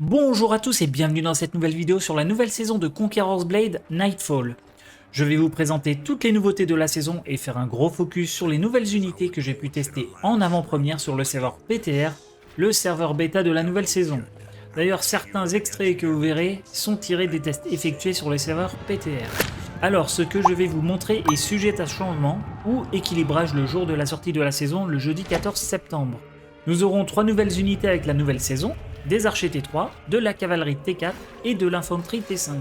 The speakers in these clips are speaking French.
Bonjour à tous et bienvenue dans cette nouvelle vidéo sur la nouvelle saison de Conqueror's Blade Nightfall. Je vais vous présenter toutes les nouveautés de la saison et faire un gros focus sur les nouvelles unités que j'ai pu tester en avant-première sur le serveur PTR, le serveur bêta de la nouvelle saison. D'ailleurs, certains extraits que vous verrez sont tirés des tests effectués sur le serveur PTR. Alors, ce que je vais vous montrer est sujet à changement ou équilibrage le jour de la sortie de la saison, le jeudi 14 septembre. Nous aurons 3 nouvelles unités avec la nouvelle saison, des archers T3, de la cavalerie T4 et de l'infanterie T5.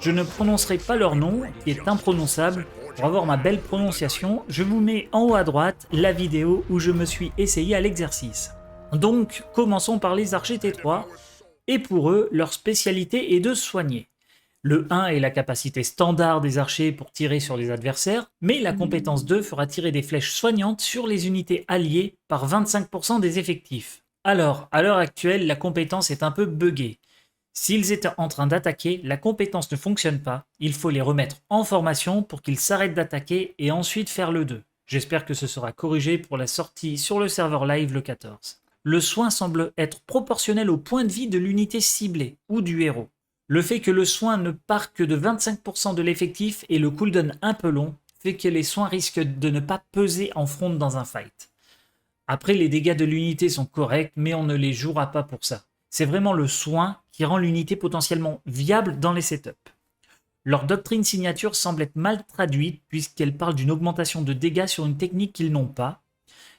Je ne prononcerai pas leur nom, qui est imprononçable. Pour avoir ma belle prononciation, je vous mets en haut à droite la vidéo où je me suis essayé à l'exercice. Donc, commençons par les archers T3, et pour eux, leur spécialité est de soigner. Le 1 est la capacité standard des archers pour tirer sur les adversaires, mais la compétence 2 fera tirer des flèches soignantes sur les unités alliées par 25% des effectifs. Alors, à l'heure actuelle, la compétence est un peu buggée. S'ils étaient en train d'attaquer, la compétence ne fonctionne pas, il faut les remettre en formation pour qu'ils s'arrêtent d'attaquer et ensuite faire le 2. J'espère que ce sera corrigé pour la sortie sur le serveur live le 14. Le soin semble être proportionnel au point de vie de l'unité ciblée ou du héros. Le fait que le soin ne part que de 25% de l'effectif et le cooldown un peu long fait que les soins risquent de ne pas peser en front dans un fight. Après, les dégâts de l'unité sont corrects, mais on ne les jouera pas pour ça. C'est vraiment le soin qui rend l'unité potentiellement viable dans les setups. Leur doctrine signature semble être mal traduite puisqu'elle parle d'une augmentation de dégâts sur une technique qu'ils n'ont pas.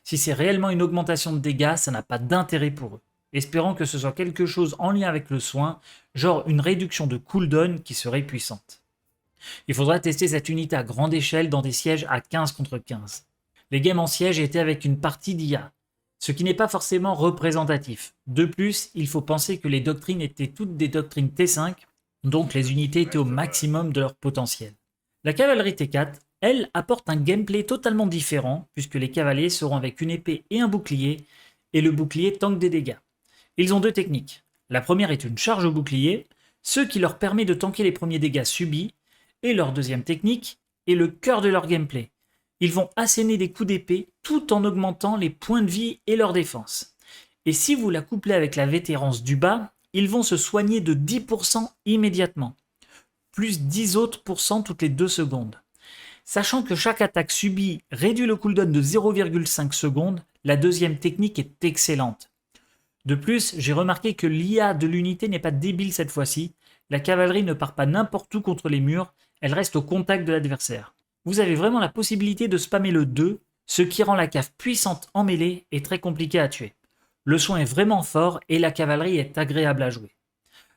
Si c'est réellement une augmentation de dégâts, ça n'a pas d'intérêt pour eux. Espérons que ce soit quelque chose en lien avec le soin, genre une réduction de cooldown qui serait puissante. Il faudra tester cette unité à grande échelle dans des sièges à 15 contre 15. Les games en siège étaient avec une partie d'IA, ce qui n'est pas forcément représentatif. De plus, il faut penser que les doctrines étaient toutes des doctrines T5, donc les unités étaient au maximum de leur potentiel. La cavalerie T4, elle, apporte un gameplay totalement différent, puisque les cavaliers seront avec une épée et un bouclier, et le bouclier tank des dégâts. Ils ont deux techniques. La première est une charge au bouclier, ce qui leur permet de tanker les premiers dégâts subis, et leur deuxième technique est le cœur de leur gameplay. Ils vont asséner des coups d'épée tout en augmentant les points de vie et leur défense. Et si vous la couplez avec la vétérance du bas, ils vont se soigner de 10% immédiatement, plus 10 autres pourcents toutes les 2 secondes. Sachant que chaque attaque subie réduit le cooldown de 0,5 secondes, la deuxième technique est excellente. De plus, j'ai remarqué que l'IA de l'unité n'est pas débile cette fois-ci, la cavalerie ne part pas n'importe où contre les murs, elle reste au contact de l'adversaire. Vous avez vraiment la possibilité de spammer le 2, ce qui rend la cave puissante en mêlée et très compliquée à tuer. Le soin est vraiment fort et la cavalerie est agréable à jouer.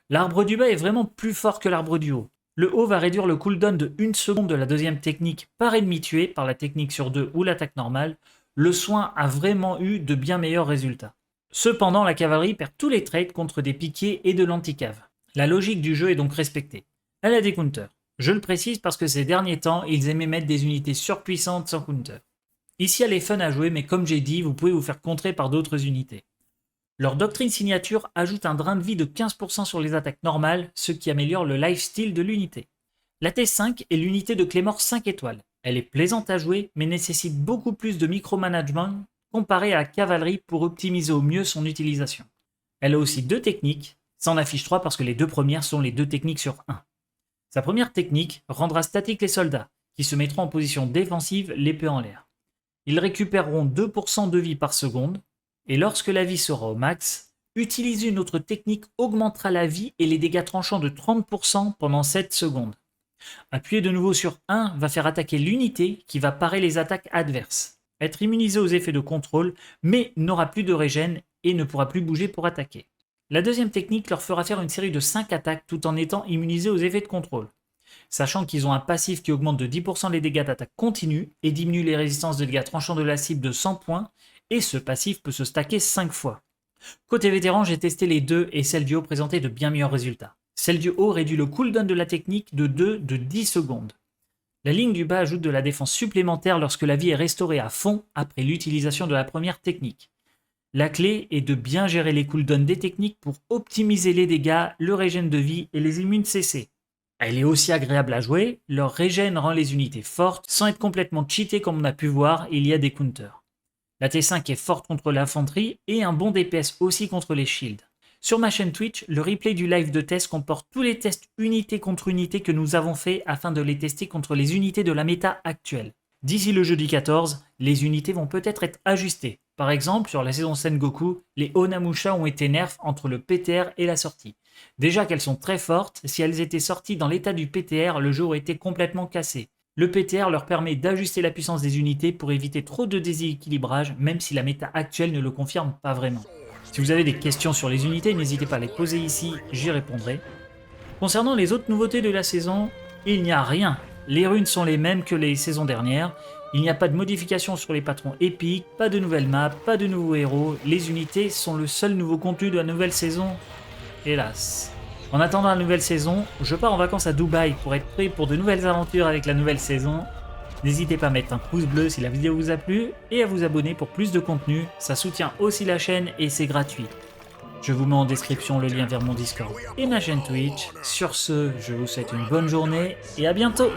L'arbre du bas est vraiment plus fort que l'arbre du haut. Le haut va réduire le cooldown de 1 seconde de la deuxième technique par ennemi tué par la technique sur 2 ou l'attaque normale. Le soin a vraiment eu de bien meilleurs résultats. Cependant, la cavalerie perd tous les trades contre des piquiers et de l'anti-cave. La logique du jeu est donc respectée. Elle a des counters. Je le précise parce que ces derniers temps, ils aimaient mettre des unités surpuissantes sans counter. Ici, elle est fun à jouer, mais comme j'ai dit, vous pouvez vous faire contrer par d'autres unités. Leur doctrine signature ajoute un drain de vie de 15% sur les attaques normales, ce qui améliore le lifesteal de l'unité. La T5 est l'unité de Claymore 5 étoiles. Elle est plaisante à jouer, mais nécessite beaucoup plus de micromanagement comparé à la cavalerie pour optimiser au mieux son utilisation. Elle a aussi deux techniques, ça en affiche 3 parce que les deux premières sont les deux techniques sur 1. Sa première technique rendra statiques les soldats, qui se mettront en position défensive l'épée en l'air. Ils récupéreront 2% de vie par seconde, et lorsque la vie sera au max, utiliser une autre technique augmentera la vie et les dégâts tranchants de 30% pendant 7 secondes. Appuyer de nouveau sur 1 va faire attaquer l'unité qui va parer les attaques adverses, être immunisé aux effets de contrôle, mais n'aura plus de régène et ne pourra plus bouger pour attaquer. La deuxième technique leur fera faire une série de 5 attaques tout en étant immunisés aux effets de contrôle, sachant qu'ils ont un passif qui augmente de 10% les dégâts d'attaque continue et diminue les résistances de dégâts tranchants de la cible de 100 points, et ce passif peut se stacker 5 fois. Côté vétéran, j'ai testé les deux et celle du haut présentait de bien meilleurs résultats. Celle du haut réduit le cooldown de la technique de 10 secondes. La ligne du bas ajoute de la défense supplémentaire lorsque la vie est restaurée à fond après l'utilisation de la première technique. La clé est de bien gérer les cooldowns des techniques pour optimiser les dégâts, le régène de vie et les immunes CC. Elle est aussi agréable à jouer, leur régène rend les unités fortes sans être complètement cheatées comme on a pu voir, il y a des counters. La T5 est forte contre l'infanterie et un bon DPS aussi contre les shields. Sur ma chaîne Twitch, le replay du live de test comporte tous les tests unité contre unité que nous avons fait afin de les tester contre les unités de la méta actuelle. D'ici le jeudi 14, les unités vont peut-être être ajustées. Par exemple, sur la saison Sengoku, les Onamusha ont été nerfs entre le PTR et la sortie. Déjà qu'elles sont très fortes, si elles étaient sorties dans l'état du PTR, le jeu aurait été complètement cassé. Le PTR leur permet d'ajuster la puissance des unités pour éviter trop de déséquilibrage, même si la méta actuelle ne le confirme pas vraiment. Si vous avez des questions sur les unités, n'hésitez pas à les poser ici, j'y répondrai. Concernant les autres nouveautés de la saison, il n'y a rien. Les runes sont les mêmes que les saisons dernières. Il n'y a pas de modification sur les patrons épiques, pas de nouvelles maps, pas de nouveaux héros. Les unités sont le seul nouveau contenu de la nouvelle saison. Hélas. En attendant la nouvelle saison, je pars en vacances à Dubaï pour être prêt pour de nouvelles aventures avec la nouvelle saison. N'hésitez pas à mettre un pouce bleu si la vidéo vous a plu et à vous abonner pour plus de contenu. Ça soutient aussi la chaîne et c'est gratuit. Je vous mets en description le lien vers mon Discord et ma chaîne Twitch. Sur ce, je vous souhaite une bonne journée et à bientôt.